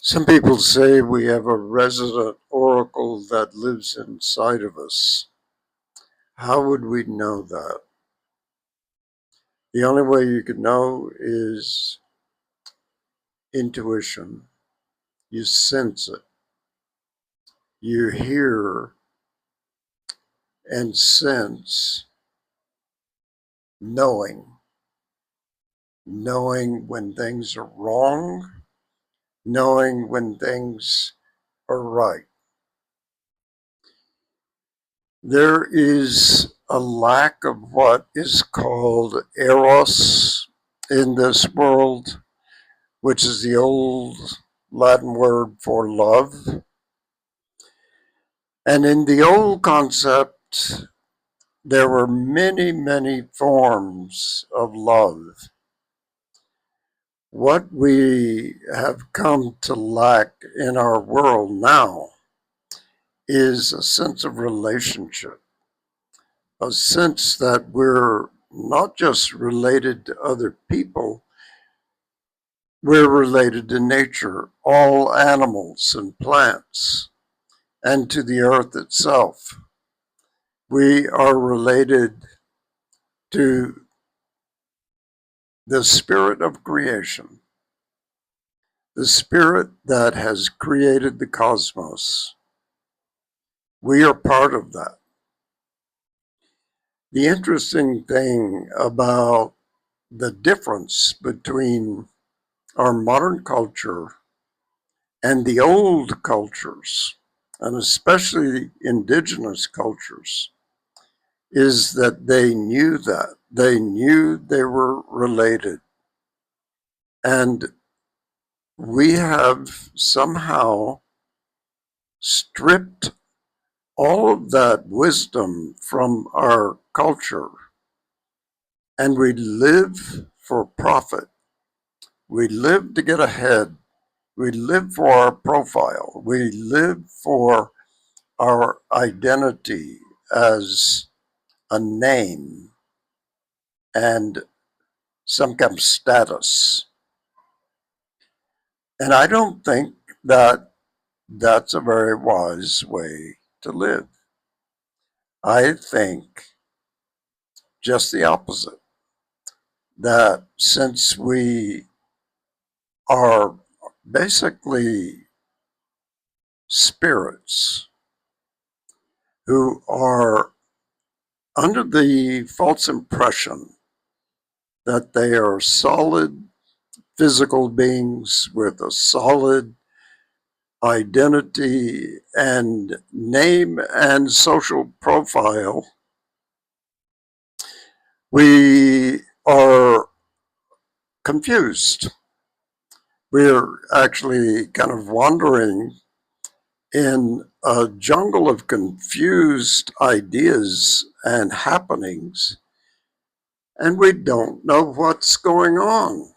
Some people say we have a resident oracle that lives inside of us. How would we know that? The only way you could know is intuition. You sense it. You hear and sense knowing. Knowing when things are wrong, knowing when things are right. There is a lack of what is called eros in this world, which is the old Latin word for love. And in the old concept, there were many, many forms of love. What we have come to lack in our world now is a sense of relationship, a sense that we're not just related to other people, we're related to nature, all animals and plants, and to the earth itself. We are related to the spirit of creation, the spirit that has created the cosmos. We are part of that. The interesting thing about the difference between our modern culture and the old cultures, and especially indigenous cultures, is that they knew that. They knew they were related. And we have somehow stripped all of that wisdom from our culture, and we live for profit. We live to get ahead. We live for our profile. We live for our identity as a name and some kind of status. And I don't think that that's a very wise way to live. I think just the opposite, that since we are basically spirits who are under the false impression that they are solid physical beings with a solid identity and name and social profile, we are confused. We're actually kind of wandering in a jungle of confused ideas and happenings, and we don't know what's going on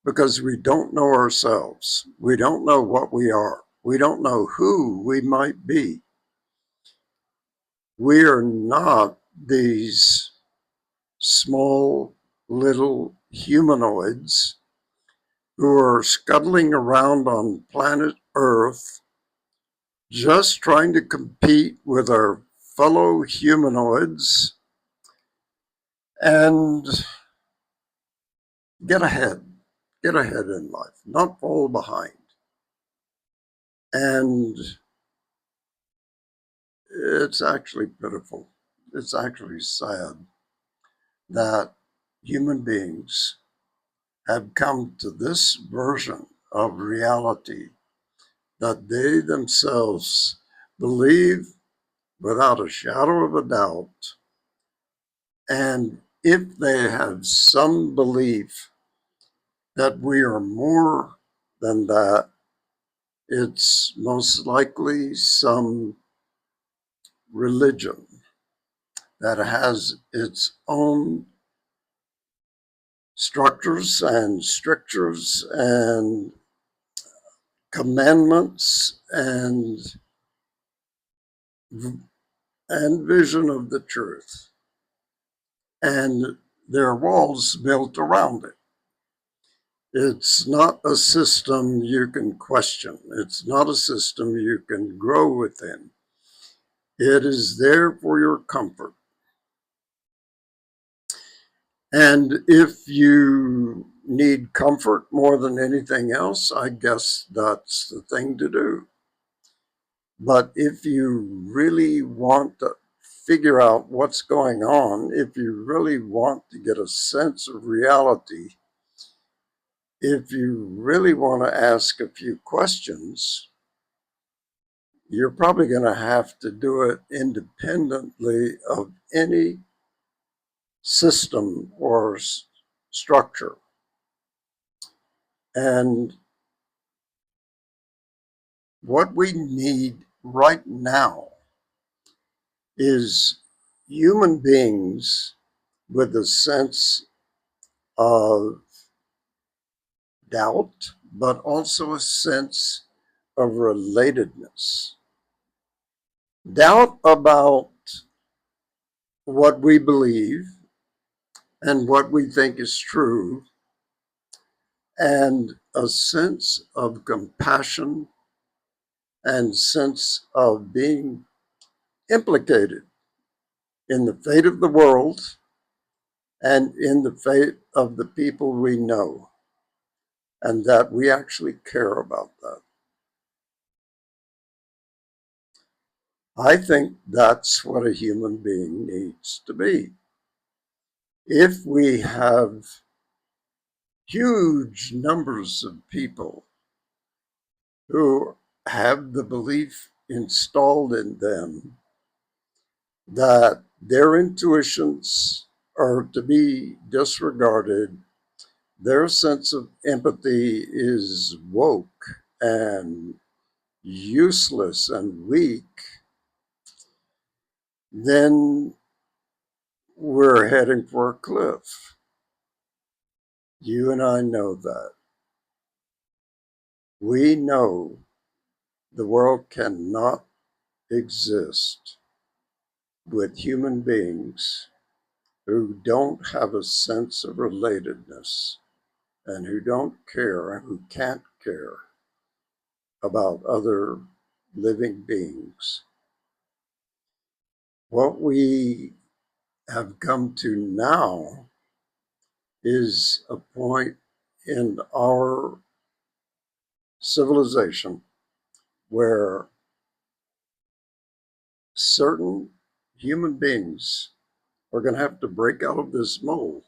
because we don't know ourselves. We don't know what we are. We don't know who we might be. We are not these small little humanoids who are scuttling around on planet Earth just trying to compete with our fellow humanoids and get ahead, get ahead in life, not fall behind. And it's actually pitiful. It's actually sad that human beings have come to this version of reality that they themselves believe without a shadow of a doubt. And if they have some belief that we are more than that, it's most likely some religion that has its own structures and strictures and commandments and vision of the truth, and there are walls built around it. It's not a system you can question. It's not a system you can grow within. It is there for your comfort. And if you need comfort more than anything else, I guess that's the thing to do. But if you really want to figure out what's going on, if you really want to get a sense of reality, if you really want to ask a few questions, you're probably going to have to do it independently of any system or structure. And what we need right now is human beings with a sense of doubt, but also a sense of relatedness. Doubt about what we believe and what we think is true, and a sense of compassion and sense of being implicated in the fate of the world and in the fate of the people we know, and that we actually care about that. I think that's what a human being needs to be. If we have huge numbers of people who have the belief installed in them that their intuitions are to be disregarded, their sense of empathy is woke and useless and weak, then we're heading for a cliff. You and I know that. We know the world cannot exist with human beings who don't have a sense of relatedness and who don't care and who can't care about other living beings. What we have come to now is a point in our civilization where certain human beings are going to have to break out of this mold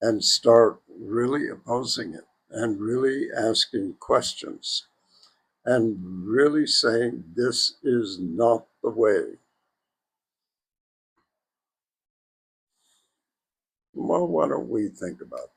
and start really opposing it and really asking questions and really saying this is not the way. Well, why don't we think about